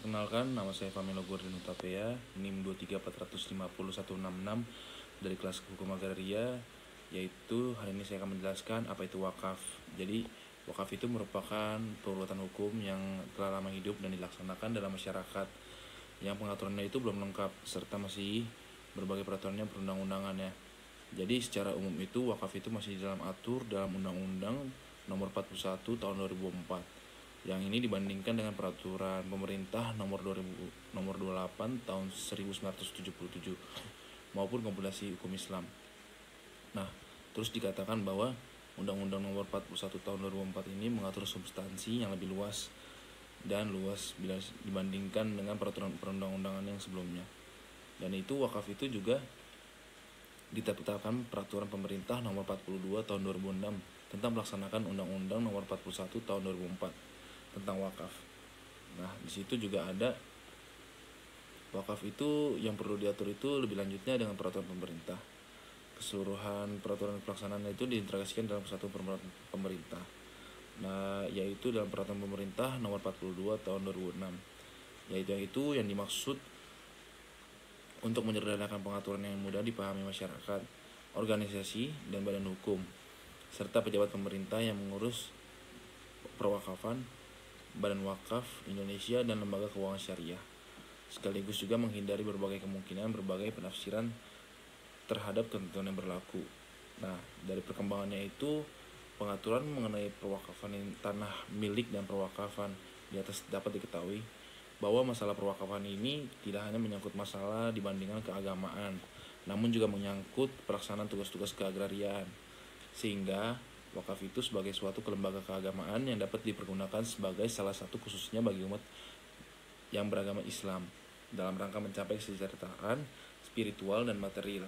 Perkenalkan, nama saya Familo Gordon Utapea, NIM 234050166 dari kelas Hukum Agraria, yaitu hari ini saya akan menjelaskan apa itu wakaf. Jadi, wakaf itu merupakan perbuatan hukum yang telah lama hidup dan dilaksanakan dalam masyarakat, yang pengaturannya itu belum lengkap, serta masih berbagai peraturannya perundang-undangannya. Jadi secara umum itu wakaf itu masih dalam Undang-Undang Nomor 41 Tahun 2004. Yang ini dibandingkan dengan peraturan pemerintah nomor 28 tahun 1977 maupun kompilasi hukum Islam. Nah, terus dikatakan bahwa Undang-Undang nomor 41 tahun 2004 ini mengatur substansi yang lebih luas bila dibandingkan dengan peraturan perundang-undangan yang sebelumnya. Dan itu wakaf itu juga ditetapkan peraturan pemerintah nomor 42 tahun 2006 tentang melaksanakan Undang-Undang nomor 41 tahun 2004 tentang wakaf. Nah, di situ juga ada wakaf itu yang perlu diatur itu lebih lanjutnya dengan peraturan pemerintah. Keseluruhan peraturan pelaksanaannya itu diintegrasikan dalam satu peraturan pemerintah. Nah, yaitu dalam peraturan pemerintah nomor 42 tahun 2006. Yaitu yang dimaksud untuk menyederhanakan pengaturan yang mudah dipahami masyarakat, organisasi, dan badan hukum, serta pejabat pemerintah yang mengurus perwakafan, Badan Wakaf Indonesia, dan lembaga keuangan syariah, sekaligus juga menghindari berbagai kemungkinan berbagai penafsiran terhadap ketentuan yang berlaku. Nah, dari perkembangannya itu pengaturan mengenai perwakafan tanah milik dan perwakafan di atas dapat diketahui bahwa masalah perwakafan ini tidak hanya menyangkut masalah dibandingkan keagamaan, namun juga menyangkut pelaksanaan tugas-tugas keagrariaan, sehingga wakaf itu sebagai suatu kelembaga keagamaan yang dapat dipergunakan sebagai salah satu khususnya bagi umat yang beragama Islam dalam rangka mencapai kesejahteraan spiritual dan material.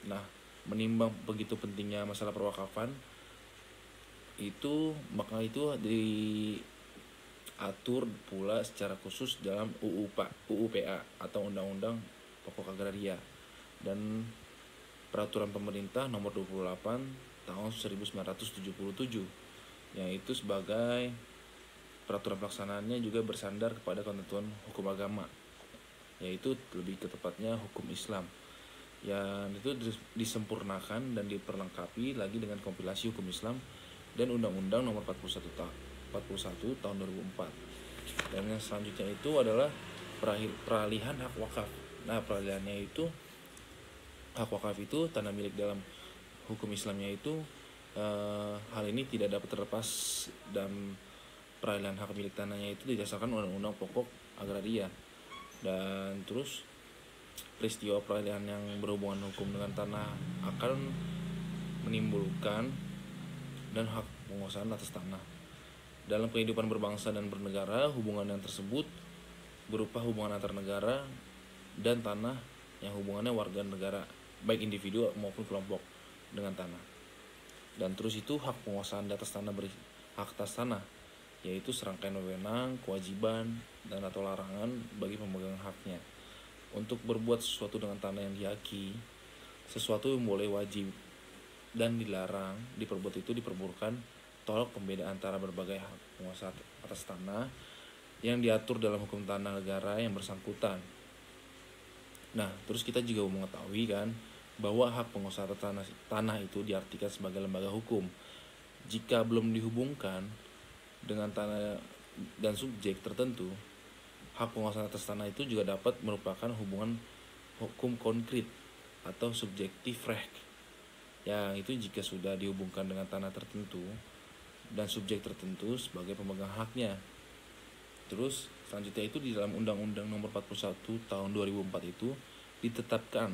Nah, menimbang begitu pentingnya masalah perwakafan itu, maka itu diatur pula secara khusus dalam UUPA atau Undang-Undang Pokok Agraria dan peraturan pemerintah nomor 28 tahun 1977, yang itu sebagai peraturan pelaksanaannya juga bersandar kepada ketentuan hukum agama, yaitu lebih ketepatnya hukum Islam, yang itu disempurnakan dan diperlengkapi lagi dengan kompilasi hukum Islam dan Undang-Undang nomor 41 tahun 2004. Dan yang selanjutnya itu adalah peralihan hak wakaf. Nah, peralihannya itu hak wakaf itu tanah milik dalam hukum Islamnya itu hal ini tidak dapat terlepas, dan peralihan hak milik tanahnya itu didasarkan Undang-Undang Pokok Agraria. Dan terus peristiwa peralihan yang berhubungan hukum dengan tanah akan menimbulkan dan hak penguasaan atas tanah. Dalam kehidupan berbangsa dan bernegara, hubungan yang tersebut berupa hubungan antar negara dan tanah yang hubungannya warga negara, baik individu maupun kelompok, dengan tanah. Dan terus itu hak penguasaan di atas tanah hak atas tanah, yaitu serangkaian wewenang, kewajiban, dan atau larangan bagi pemegang haknya untuk berbuat sesuatu dengan tanah yang dihaki. Sesuatu yang boleh wajib dan dilarang diperbuat itu diperbolehkan tolak pembedaan antara berbagai hak penguasa atas tanah yang diatur dalam hukum tanah negara yang bersangkutan. Nah, terus kita juga mengetahui kan bahwa hak penguasa atas tanah itu diartikan sebagai lembaga hukum jika belum dihubungkan dengan tanah dan subjek tertentu. Hak penguasaan atas tanah itu juga dapat merupakan hubungan hukum konkret atau subjektif rek, yang itu jika sudah dihubungkan dengan tanah tertentu dan subjek tertentu sebagai pemegang haknya. Terus selanjutnya itu di dalam Undang-Undang nomor 41 tahun 2004 itu ditetapkan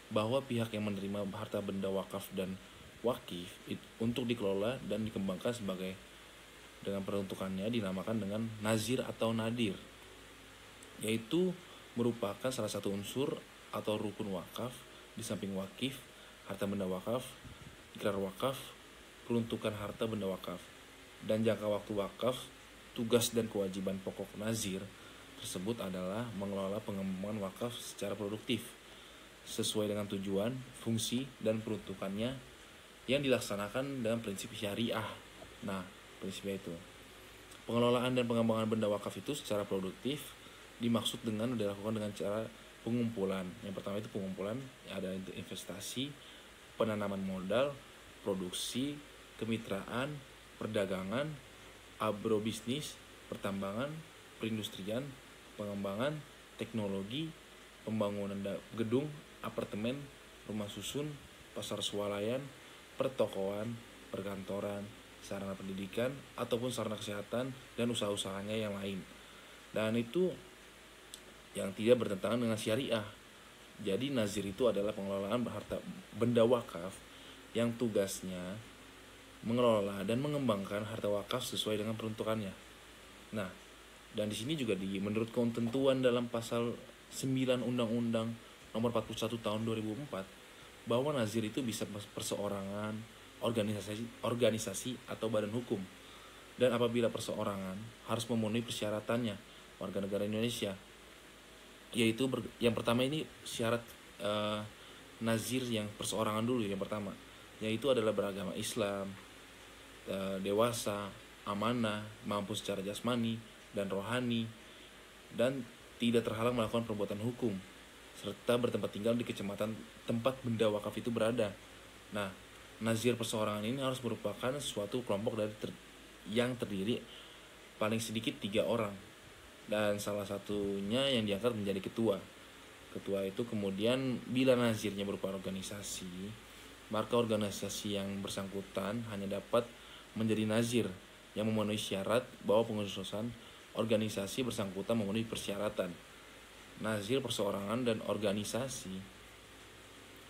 bahwa pihak yang menerima harta benda wakaf dan wakif untuk dikelola dan dikembangkan sebagai dengan peruntukannya dinamakan dengan nazir atau nadir, yaitu merupakan salah satu unsur atau rukun wakaf di samping wakif, harta benda wakaf, ikrar wakaf, peruntukan harta benda wakaf, dan jangka waktu wakaf. Tugas dan kewajiban pokok nazir tersebut adalah mengelola pengembangan wakaf secara produktif sesuai dengan tujuan, fungsi, dan peruntukannya yang dilaksanakan dalam prinsip syariah. Nah, prinsipnya itu pengelolaan dan pengembangan benda wakaf itu secara produktif dimaksud dengan dilakukan dengan cara pengumpulan. Yang pertama itu pengumpulan, ada investasi, penanaman modal, produksi, kemitraan, perdagangan, agrobisnis, pertambangan, perindustrian, pengembangan, teknologi, pembangunan gedung, apartemen, rumah susun, pasar swalayan, pertokoan, perkantoran, sarana pendidikan, ataupun sarana kesehatan, dan usaha-usahanya yang lain. Dan itu yang tidak bertentangan dengan syariah. Jadi nazir itu adalah pengelolaan harta benda wakaf yang tugasnya mengelola dan mengembangkan harta wakaf sesuai dengan peruntukannya. Nah, dan di sini juga menurut ketentuan dalam pasal 9 Undang-Undang Nomor 41 Tahun 2004 bahwa nazir itu bisa perseorangan, organisasi atau badan hukum. Dan apabila perseorangan harus memenuhi persyaratannya warga negara Indonesia, yaitu yang pertama ini syarat nazir yang perseorangan dulu yang pertama, yaitu adalah beragama Islam, dewasa, amanah, mampu secara jasmani dan rohani, dan tidak terhalang melakukan perbuatan hukum, serta bertempat tinggal di kecamatan tempat benda wakaf itu berada. Nah, nazir perseorangan ini harus merupakan suatu kelompok yang terdiri paling sedikit 3 orang, dan salah satunya yang diangkat menjadi ketua. Ketua itu kemudian bila nazirnya berupa organisasi, maka organisasi yang bersangkutan hanya dapat menjadi nazir yang memenuhi syarat bahwa pengurusan organisasi bersangkutan memenuhi persyaratan. Nazir perseorangan dan organisasi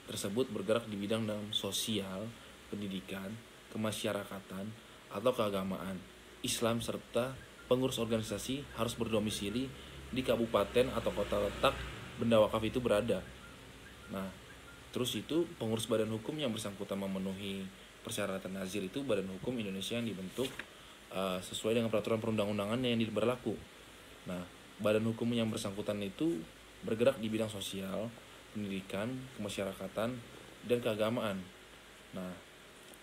tersebut bergerak di bidang dalam sosial, pendidikan, kemasyarakatan, atau keagamaan, Islam, serta pengurus organisasi harus berdomisili di kabupaten atau kota letak benda wakaf itu berada. Nah, terus itu pengurus badan hukum yang bersangkutan memenuhi persyaratan nazir itu badan hukum Indonesia yang dibentuk sesuai dengan peraturan perundang-undangan yang berlaku. Nah, badan hukum yang bersangkutan itu bergerak di bidang sosial, pendidikan, kemasyarakatan, dan keagamaan. Nah,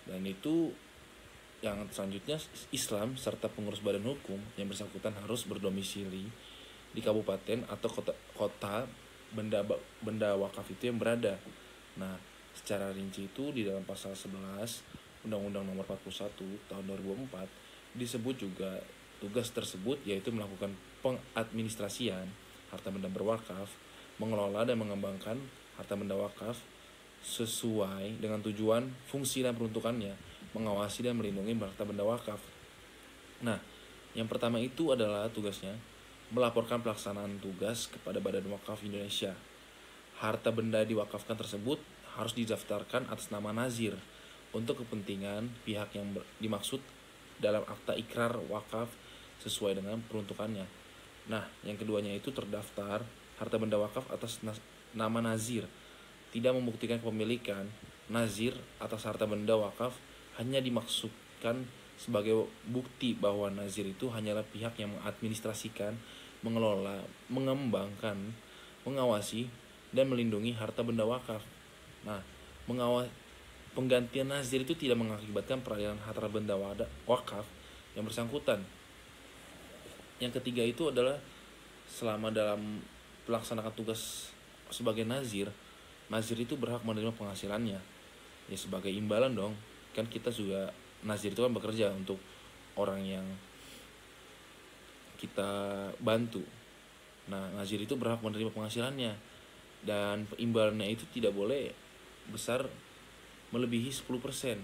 dan itu yang selanjutnya Islam serta pengurus badan hukum yang bersangkutan harus berdomisili di kabupaten atau kota benda wakaf itu yang berada. Nah, secara rinci itu di dalam pasal 11 Undang-Undang Nomor 41 Tahun 2004 disebut juga tugas tersebut yaitu melakukan pengadministrasian harta benda berwakaf, mengelola dan mengembangkan harta benda wakaf sesuai dengan tujuan, fungsi dan peruntukannya, mengawasi dan melindungi harta benda wakaf. Nah, yang pertama itu adalah tugasnya melaporkan pelaksanaan tugas kepada Badan Wakaf Indonesia. Harta benda diwakafkan tersebut harus didaftarkan atas nama nazir untuk kepentingan pihak yang dimaksud dalam akta ikrar wakaf sesuai dengan peruntukannya. Nah, yang keduanya itu terdaftar harta benda wakaf atas nama nazir, tidak membuktikan kepemilikan. Nazir atas harta benda wakaf hanya dimaksudkan sebagai bukti bahwa nazir itu hanyalah pihak yang mengadministrasikan, mengelola, mengembangkan, mengawasi, dan melindungi harta benda wakaf. Nah, penggantian nazir itu tidak mengakibatkan peralihan harta benda wakaf yang bersangkutan. Yang ketiga itu adalah selama dalam melaksanakan tugas sebagai nazir itu berhak menerima penghasilannya. Ya sebagai imbalan dong. Kan kita juga nazir itu kan bekerja untuk orang yang kita bantu. Nah, nazir itu berhak menerima penghasilannya dan imbalannya itu tidak boleh besar melebihi 10%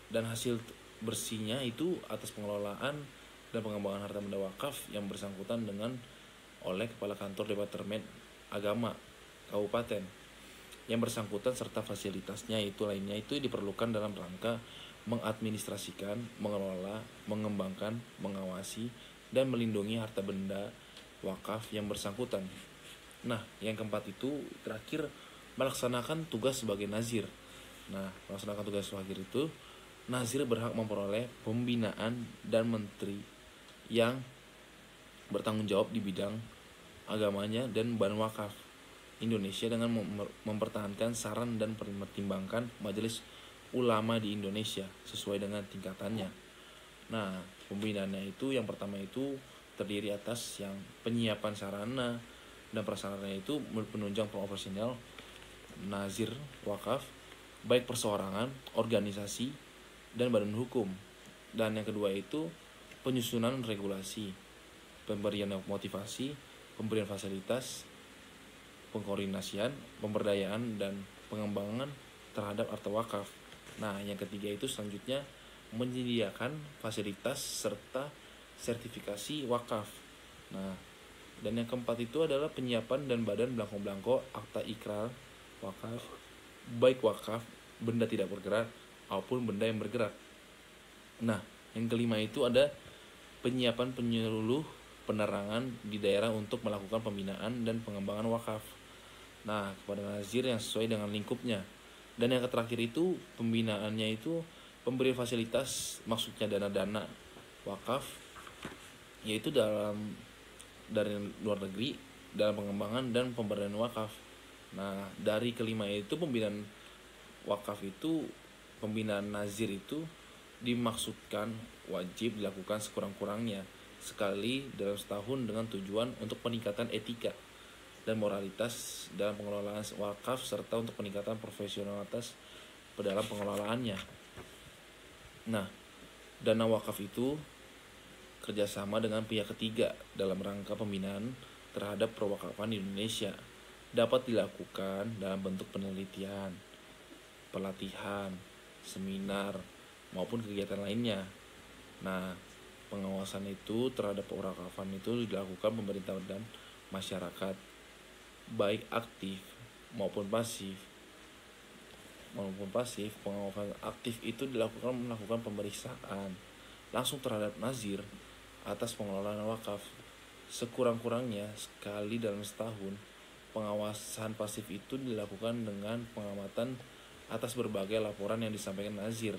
dan hasil bersihnya itu atas pengelolaan dan pengembangan harta benda wakaf yang bersangkutan dengan oleh Kepala Kantor Departemen Agama Kabupaten yang bersangkutan serta fasilitasnya itu lainnya itu diperlukan dalam rangka mengadministrasikan, mengelola, mengembangkan, mengawasi, dan melindungi harta benda wakaf yang bersangkutan. Nah, yang keempat itu terakhir melaksanakan tugas sebagai nazir. Nah, melaksanakan tugas sebagai itu, nazir berhak memperoleh pembinaan dan menteri yang bertanggung jawab di bidang agamanya dan badan wakaf Indonesia dengan mempertahankan saran dan mempertimbangkan majelis ulama di Indonesia sesuai dengan tingkatannya. Nah, pembinaannya itu yang pertama itu terdiri atas yang penyiapan sarana dan prasarana itu penunjang pengoperasional nazir wakaf, baik perseorangan, organisasi, dan badan hukum. Dan yang kedua itu penyusunan regulasi, pemberian motivasi, pemberian fasilitas, pengkoordinasian, pemberdayaan, dan pengembangan terhadap harta wakaf. Nah, yang ketiga itu selanjutnya menyediakan fasilitas serta sertifikasi wakaf. Nah, dan yang keempat itu adalah penyiapan dan badan belangko-belangko akta ikrar wakaf, baik wakaf, benda tidak bergerak, maupun benda yang bergerak. Nah, yang kelima itu ada penyiapan penyuluh penerangan di daerah untuk melakukan pembinaan dan pengembangan wakaf. Nah, kepada nazir yang sesuai dengan lingkupnya. Dan yang terakhir itu pembinaannya itu pemberian fasilitas, maksudnya dana-dana wakaf, yaitu dari luar negeri dalam pengembangan dan pemberdayaan wakaf. Nah, dari kelima itu pembinaan wakaf itu, pembinaan nazir itu dimaksudkan wajib dilakukan sekurang-kurangnya sekali dalam setahun dengan tujuan untuk peningkatan etika dan moralitas dalam pengelolaan wakaf serta untuk peningkatan profesionalitas dalam pengelolaannya. Nah, dana wakaf itu kerjasama dengan pihak ketiga dalam rangka pembinaan terhadap perwakafan di Indonesia dapat dilakukan dalam bentuk penelitian, pelatihan, seminar, maupun kegiatan lainnya. Nah, pengawasan itu terhadap perwakafan itu dilakukan pemerintah dan masyarakat, baik aktif maupun pasif. Pengawasan aktif itu melakukan pemeriksaan langsung terhadap nazir atas pengelolaan wakaf sekurang-kurangnya sekali dalam setahun. Pengawasan pasif itu dilakukan dengan pengamatan atas berbagai laporan yang disampaikan nazir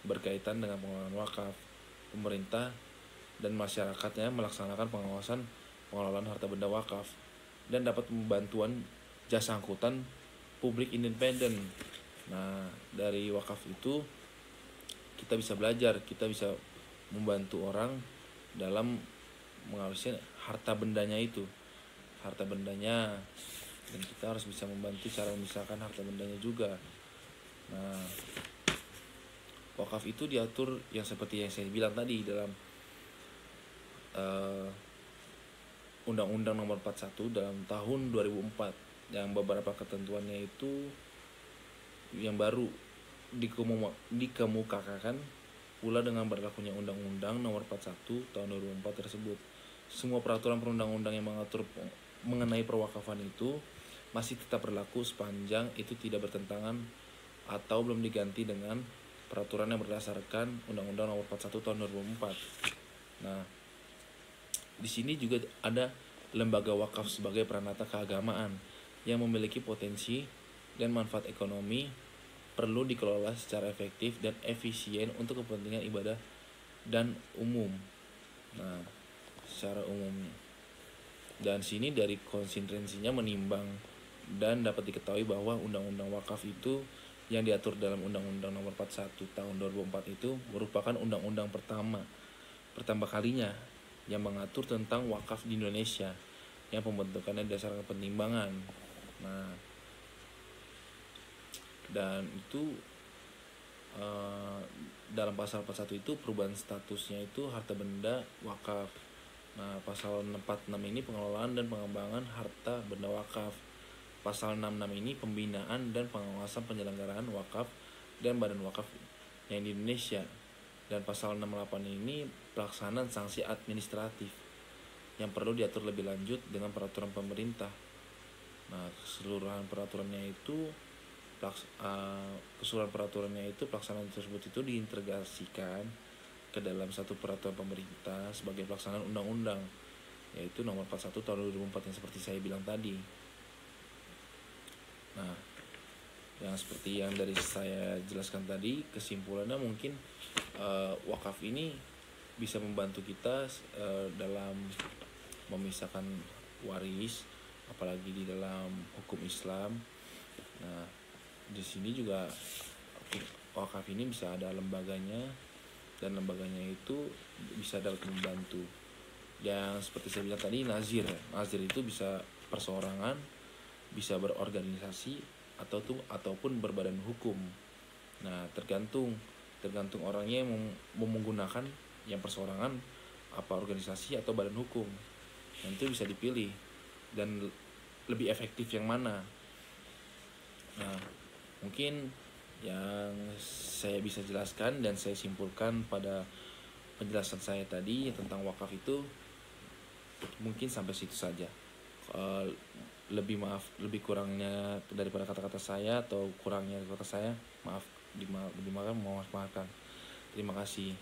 berkaitan dengan pengelolaan wakaf. Pemerintah dan masyarakatnya melaksanakan pengelolaan harta benda wakaf dan dapat membantuan jasa angkutan publik independen. Nah, dari wakaf itu kita bisa belajar, kita bisa membantu orang dalam mengawasi harta bendanya itu. Dan kita harus bisa membantu cara memisahkan harta bendanya juga. Nah, wakaf itu diatur yang seperti yang saya bilang tadi dalam Undang-Undang Nomor 41 dalam tahun 2004, yang beberapa ketentuannya itu yang baru dikemukakan pula dengan berlakunya Undang-Undang Nomor 41 tahun 2004 tersebut. Semua peraturan perundang-undang yang mengatur mengenai perwakafan itu masih tetap berlaku sepanjang itu tidak bertentangan atau belum diganti dengan peraturan yang berdasarkan Undang-Undang Nomor 41 tahun 2004. Nah, di sini juga ada lembaga wakaf sebagai peranata keagamaan yang memiliki potensi dan manfaat ekonomi, perlu dikelola secara efektif dan efisien untuk kepentingan ibadah dan umum. Nah, secara umumnya. Dan sini dari konsistensinya menimbang dan dapat diketahui bahwa Undang-Undang Wakaf itu yang diatur dalam Undang-Undang Nomor 41 tahun 2004 itu merupakan undang-undang pertama kalinya yang mengatur tentang wakaf di Indonesia, yang pembentukannya berdasarkan penimbangan. Nah, dan itu dalam pasal 41 itu perubahan statusnya itu harta benda wakaf. Nah, pasal 46 ini pengelolaan dan pengembangan harta benda wakaf. Pasal 66 ini pembinaan dan pengawasan penyelenggaraan wakaf dan badan wakaf yang di Indonesia. Dan pasal 68 ini pelaksanaan sanksi administratif yang perlu diatur lebih lanjut dengan peraturan pemerintah. Nah, keseluruhan peraturannya itu pelaksanaan tersebut itu diintegrasikan ke dalam satu peraturan pemerintah sebagai pelaksanaan undang-undang, yaitu Nomor 41 tahun 2004 yang seperti saya bilang tadi. Nah, yang seperti yang dari saya jelaskan tadi, kesimpulannya mungkin wakaf ini bisa membantu kita dalam memisahkan waris, apalagi di dalam hukum Islam. Nah, di sini juga wakaf ini bisa ada lembaganya, dan lembaganya itu bisa dapat membantu Yang seperti saya bilang tadi, nazir itu bisa perseorangan, bisa berorganisasi, ataupun berbadan hukum. Nah, tergantung orangnya yang mau menggunakan yang perseorangan, apa organisasi atau badan hukum. Dan itu bisa dipilih dan lebih efektif yang mana. Nah, mungkin yang saya bisa jelaskan dan saya simpulkan pada penjelasan saya tadi tentang wakaf itu mungkin sampai situ saja. Lebih kurangnya daripada kata-kata saya atau kurangnya kata saya, maaf, dimaafkan. Terima kasih.